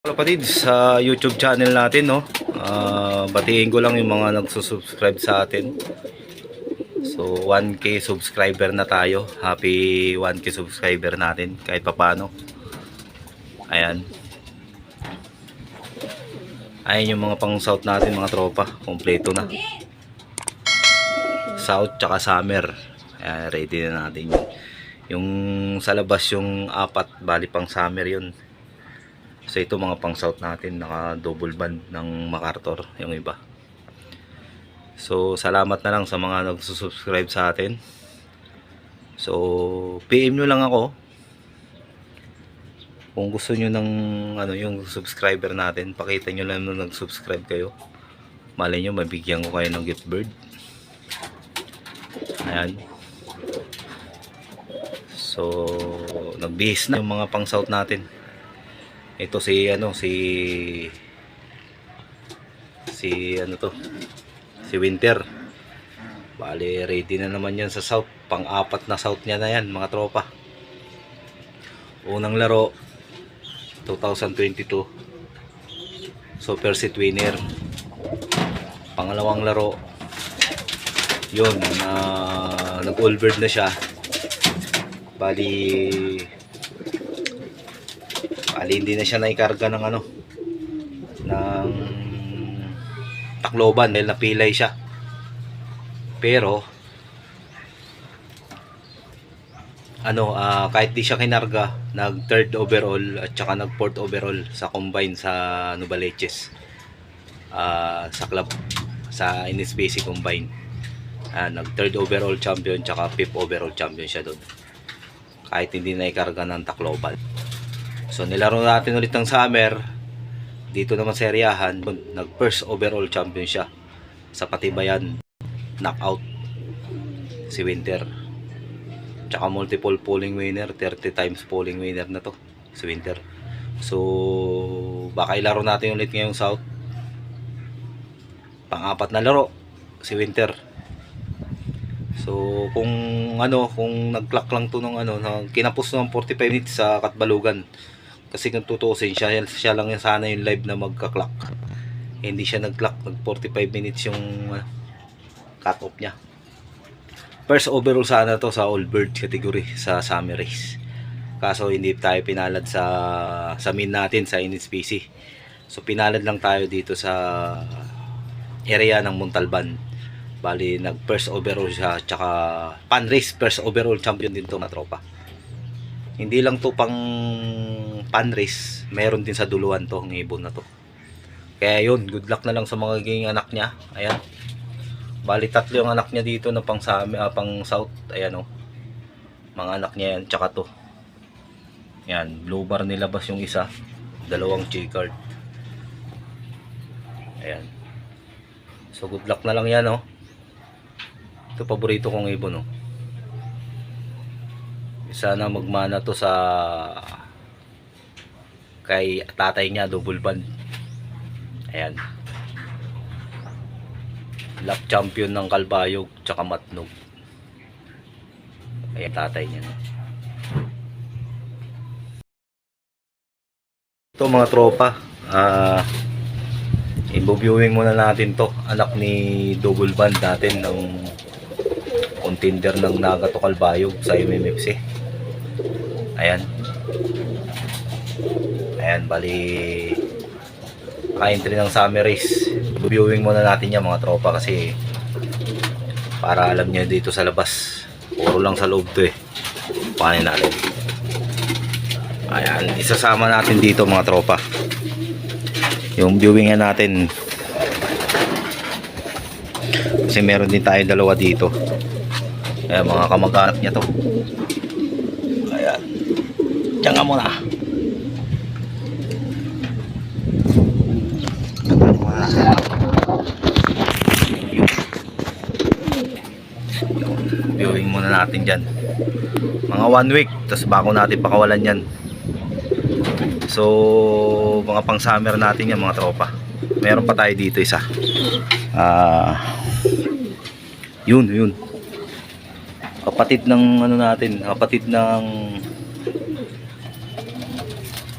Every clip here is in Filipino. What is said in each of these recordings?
Hello kapatid sa YouTube channel natin, no. Batiin ko lang yung mga nagsusubscribe sa atin. So 1K subscriber na tayo. Happy 1K subscriber natin kahit papaano. Ayan. Ayan yung mga pang south natin, mga tropa. Kompleto na. South tsaka summer. Ayan, ready na natin yun. Yung sa labas yung apat, bali pang summer yun. So ito mga pang south natin, naka double band ng MacArthur yung iba. So salamat na lang sa mga nagsusubscribe sa atin. So PM nyo lang ako kung gusto nyo ng ano, yung subscriber natin. Pakita nyo lang nung nag-subscribe kayo. Malay nyo mabigyan ko kayo ng gift bird. Ayan. So nagbihis na yung mga pang south natin. Ito si ano, si ano to, si Winter. Bale ready na naman yan sa south. Pang-apat na south niya na yan, mga tropa. Unang laro 2022, super seat winner. Pangalawang laro yun, nag-all bird na siya. Bali hindi na siya naikarga ng ano, ng Tacloban dahil napilay siya. Pero ano, kahit di siya kinarga, nag third overall at saka nag fourth overall sa combine sa Novaleches, sa club, sa NSBC combine. Nag third overall champion tsaka fifth overall champion siya doon, kahit hindi naikarga ng Tacloban. So nilaro natin ulit ng summer dito naman sa seryahan. Nag first overall champion siya sa Patibayan, knockout si Winter. Tsaka multiple polling winner, 30 times polling winner na to si Winter. So baka ilaro natin ulit ngayong South. Pang-apat na laro si Winter. So kung ano, kung nag-clock lang to ng ano, kinapos ng 45 minutes sa Katbalugan. Kasi kung tutusin, siya lang sana yung live na magka-clock. Hindi siya nag-clock, nag 45 minutes yung cut-off niya. First overall sana to sa all bird category sa summer race. Kaso hindi tayo pinalad sa min natin sa NSPC. So pinalad lang tayo dito sa area ng Montalban. Bali nag first overall siya, tsaka pan race first overall champion din to, na tropa. Hindi lang to pang pan race, meron din sa duluan to, ng ibon na to. Kaya yun, good luck na lang sa mga giging anak niya. Ayan. Bali tatlo yung anak niya dito na pang south. Ayan o. Mga anak niya yan, tsaka to. Ayan, blue bar nilabas yung isa. Dalawang checkered. Ayan. So good luck na lang yan o. Ito paborito kong ibon o. Sana magmana to sa kay tatay niya, double band. Ayan, lap champion ng Kalbayog tsaka Matnog. Ayan tatay niya. Ito mga tropa, i-viewing muna natin to. Anak ni double band natin ng contender ng Naga to Kalbayog sa MMFC. Ayan. Ayan, bali ka-entry ng summer race. Viewing muna natin yan mga tropa, kasi para alam nyo dito sa labas, puro lang sa loob to eh. Paano natin. Ayan, isasama natin dito mga tropa yung viewing natin, kasi meron din tayo dalawa dito. Ayan, mga kamag-anak niya to. Ayan, diyan ka muna. Viewing muna natin dyan mga 1 week, tapos bako natin pakawalan yan. So mga pang summer natin yan mga tropa. Meron pa tayo dito isa, yun kapatid ng ano natin, kapatid ng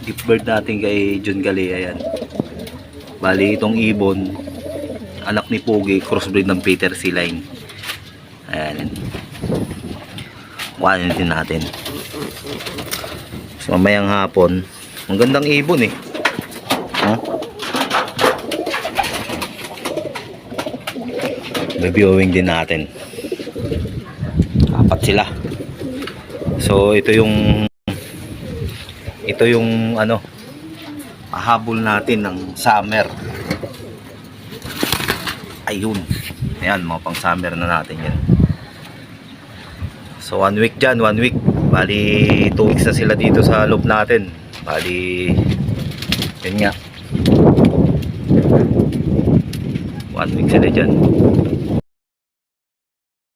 gift bird natin kay John Gali. Ayan. Bali itong ibon, anak ni Pogi, crossbreed ng Peter Sea Line. Ayan. Kuhanin din natin. So, mamayang hapon, ang gandang ibon eh. Huh? Reviewing din natin. Apat sila. So ito yung ano, mahabol natin ng summer. Ayun. Ayan, mga pang summer na natin yan. So 1 week dyan, 1 week. Bali 2 weeks na sila dito sa loop natin. Bali yun nga, 1 week sila dyan.